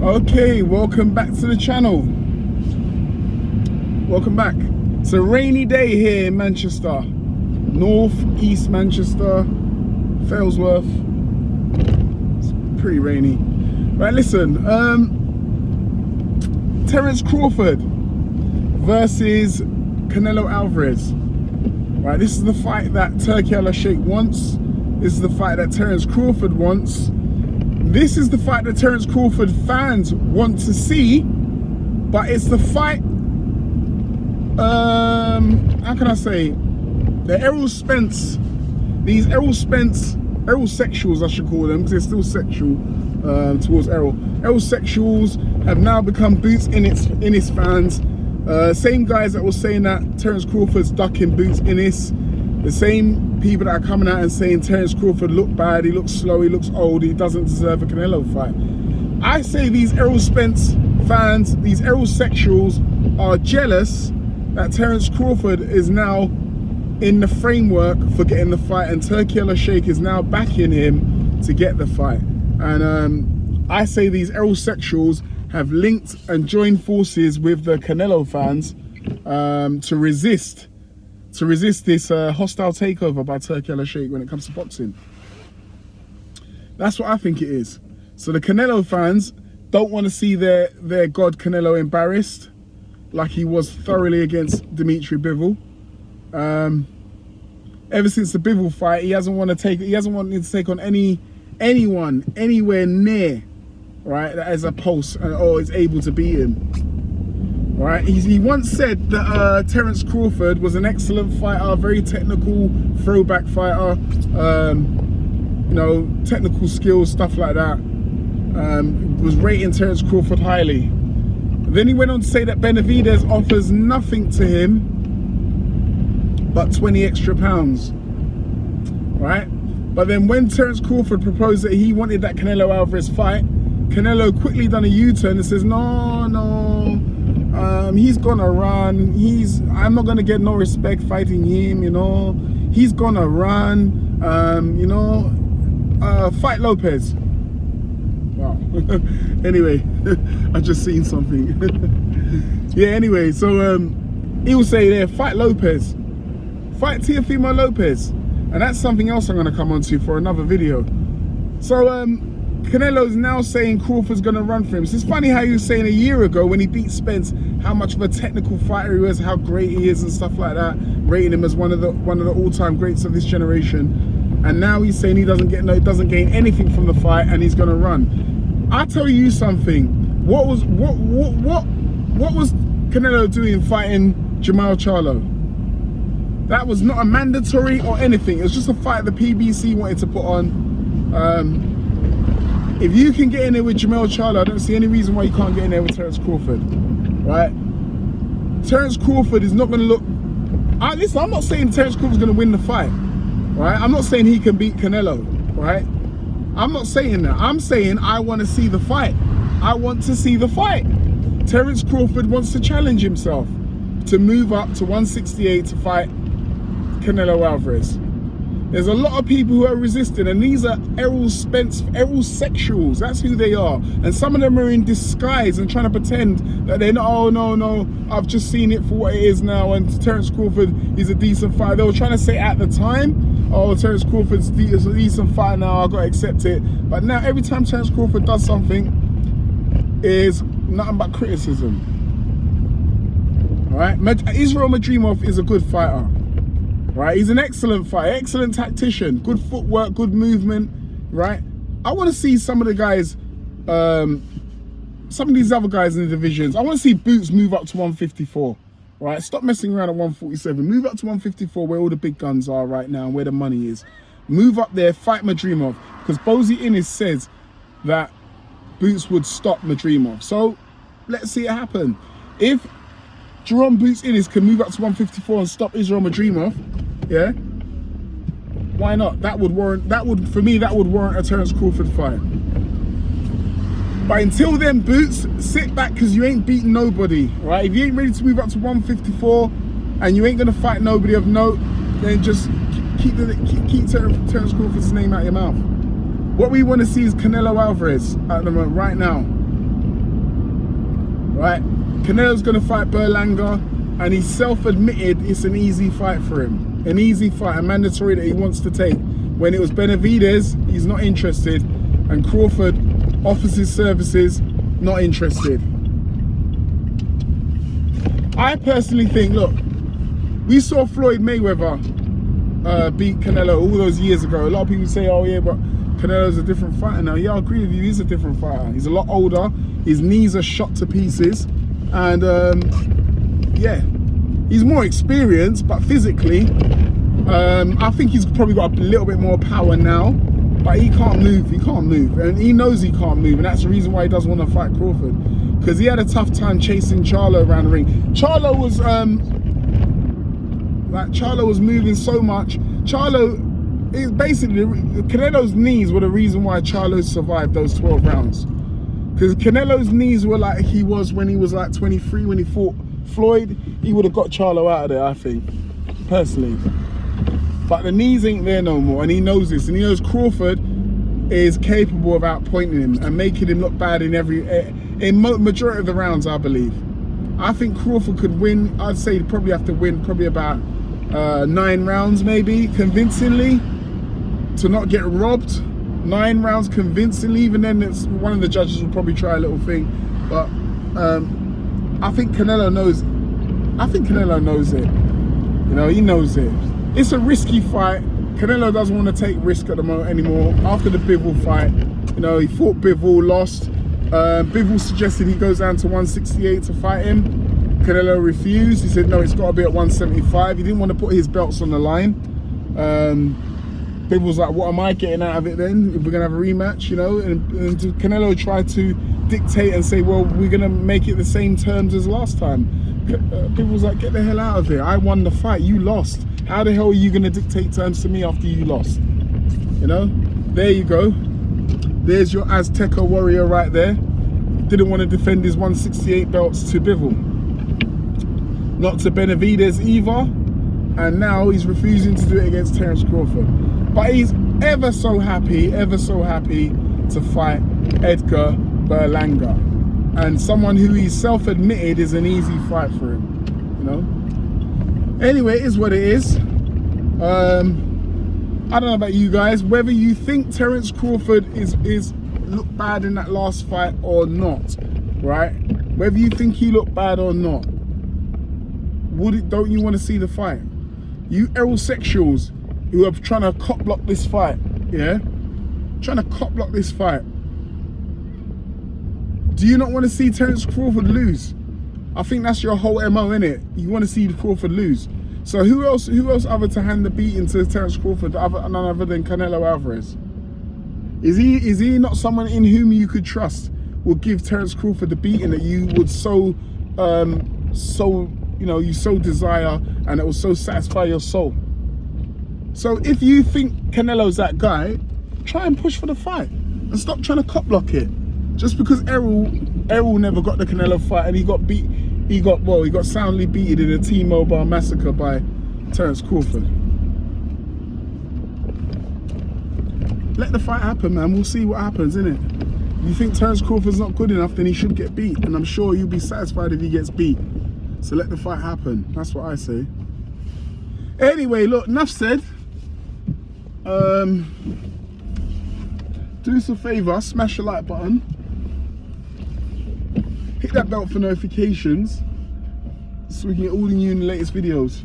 Okay, welcome back to the channel. Welcome back. It's a rainy day here in Manchester. North East Manchester, Failsworth. It's pretty rainy. Right, listen. Terence Crawford versus Canelo Alvarez. Right, this is the fight that Turki Al-Sheikh wants. This is the fight that Terence Crawford wants. This is the fight that Terence Crawford fans want to see, but it's the fight, how can I say, the these Errolsexuals, I should call them, because they're still sexual towards Errol. Errolsexuals have now become Boots Ennis fans. Same guys that were saying that Terence Crawford's ducking Boots Ennis. The same people that are coming out and saying Terence Crawford looked bad, he looks slow, he looks old, he doesn't deserve a Canelo fight. I say these Errol Spence fans, these Errolsexuals are jealous that Terence Crawford is now in the framework for getting the fight, and Turki Al-Sheikh is now backing him to get the fight. And I say these Errolsexuals have linked and joined forces with the Canelo fans to resist this hostile takeover by Turki Al-Sheikh when it comes to boxing. That's what I think it is. So the Canelo fans don't want to see their god Canelo embarrassed, like he was thoroughly against Dimitri Bivol. Ever since the Bivol fight, he hasn't wanted to take on anyone anywhere near, right, that has a pulse or is able to beat him. Right, he once said that Terence Crawford was an excellent fighter, very technical throwback fighter, you know, technical skills, stuff like that. Was rating Terence Crawford highly. Then he went on to say that Benavidez offers nothing to him but 20 extra pounds. Right, but then when Terence Crawford proposed that he wanted that Canelo Alvarez fight, Canelo quickly done a U-turn and says, no. He's gonna run. I'm not gonna get no respect fighting him, you know. He's gonna run. You know, fight Lopez. Wow. Anyway, I just seen something. Yeah. Anyway, so he will say there, fight Lopez, fight Teofimo Lopez, and that's something else I'm gonna come on to for another video. So Canelo's now saying Crawford's gonna run for him. So it's funny how he was saying a year ago when he beat Spence how much of a technical fighter he was, how great he is and stuff like that, rating him as one of the all-time greats of this generation. And now he's saying he doesn't gain anything from the fight and he's gonna run. I'll tell you something. What was Canelo doing fighting Jamal Charlo? That was not a mandatory or anything. It was just a fight the PBC wanted to put on. If you can get in there with Jamal Charlo, I don't see any reason why you can't get in there with Terence Crawford, right? Terence Crawford is not going to look... Listen, I'm not saying Terence Crawford's going to win the fight, right? I'm not saying he can beat Canelo, right? I'm not saying that. I'm saying I want to see the fight. I want to see the fight. Terence Crawford wants to challenge himself to move up to 168 to fight Canelo Alvarez. There's a lot of people who are resisting, and these are Errolsexuals. That's who they are. And some of them are in disguise and trying to pretend that they're not, oh no, I've just seen it for what it is now, and Terence Crawford is a decent fighter. They were trying to say at the time, oh, Terence Crawford's a decent fighter now, I've got to accept it. But now every time Terence Crawford does something, is nothing but criticism. All right, Israel Madrimov is a good fighter. Right, he's an excellent fighter, excellent tactician, good footwork, good movement. Right, I want to see some of the guys, some of these other guys in the divisions. I want to see Boots move up to 154. Right, stop messing around at 147. Move up to 154, where all the big guns are right now, and where the money is. Move up there, fight Madrimov, because Boots Ennis says that Boots would stop Madrimov. So let's see it happen. If Jerome Boots Ennis can move up to 154 and stop Israel Madrimov, yeah, why not? That would warrant a Terence Crawford fight. But until then, Boots, sit back, because you ain't beating nobody, right? If you ain't ready to move up to 154 and you ain't gonna fight nobody of note, then just keep Terence Crawford's name out of your mouth. What we want to see is Canelo Alvarez at the moment, right now. right? Canelo's gonna fight Berlanga, and he's self-admitted it's an easy fight for him. An easy fight, a mandatory that he wants to take. When it was Benavidez, he's not interested, and Crawford offers his services, not interested. I personally think, look, we saw Floyd Mayweather beat Canelo all those years ago. A lot of people say, oh yeah, but Canelo's a different fighter now. Yeah, I agree with you, he's a different fighter. He's a lot older, his knees are shot to pieces, and yeah, he's more experienced, but physically, I think he's probably got a little bit more power now, but he can't move, and he knows he can't move, and that's the reason why he doesn't want to fight Crawford, because he had a tough time chasing Charlo around the ring. Charlo was moving so much. Charlo is basically, Canelo's knees were the reason why Charlo survived those 12 rounds, because Canelo's knees were like he was when he was like 23 when he fought Floyd. He would have got Charlo out of there, I think, personally. But the knees ain't there no more, and he knows this, and he knows Crawford is capable of outpointing him and making him look bad in majority of the rounds, I believe. I think Crawford could win. I'd say he'd probably have to win probably about 9 rounds, maybe convincingly, to not get robbed. 9 rounds convincingly. Even then, it's one of the judges will probably try a little thing, but I think Canelo knows. I think Canelo knows it. You know, he knows it. It's a risky fight. Canelo doesn't want to take risk at the moment anymore. After the Bivol fight, you know, he fought Bivol, lost. Bivol suggested he goes down to 168 to fight him. Canelo refused. He said, no, it's got to be at 175. He didn't want to put his belts on the line. Bivol's like, what am I getting out of it then? If we're going to have a rematch, you know? And Canelo tried to dictate and say, well, we're going to make it the same terms as last time. Bivol's like, get the hell out of here. I won the fight. You lost. How the hell are you going to dictate terms to me after you lost? You know? There you go. There's your Azteca warrior right there. Didn't want to defend his 168 belts to Bivol. Not to Benavidez either. And now he's refusing to do it against Terence Crawford. But he's ever so happy to fight Edgar Berlanga. And someone who he's self-admitted is an easy fight for him. You know? Anyway, it is what it is. I don't know about you guys, whether you think Terence Crawford is looked bad in that last fight or not, right? Whether you think he looked bad or not, don't you want to see the fight? You Errolsexuals who are trying to cock-block this fight, yeah? Trying to cock-block this fight. Do you not want to see Terence Crawford lose? I think that's your whole MO, innit? You want to see Crawford lose. So who else other to hand the beating to Terence Crawford, none other than Canelo Alvarez? Is he not someone in whom you could trust will give Terence Crawford the beating that you would you so desire, and it will so satisfy your soul? So if you think Canelo's that guy, try and push for the fight and stop trying to cop block it. Just because Errol never got the Canelo fight and he got soundly beaten in a T-Mobile massacre by Terence Crawford. Let the fight happen, man. We'll see what happens, innit? If you think Terence Crawford's not good enough, then he should get beat, and I'm sure you'll be satisfied if he gets beat. So let the fight happen. That's what I say. Anyway, look, enough said. Do us a favor, smash the like button. Hit that bell for notifications so we can get all the new and latest videos.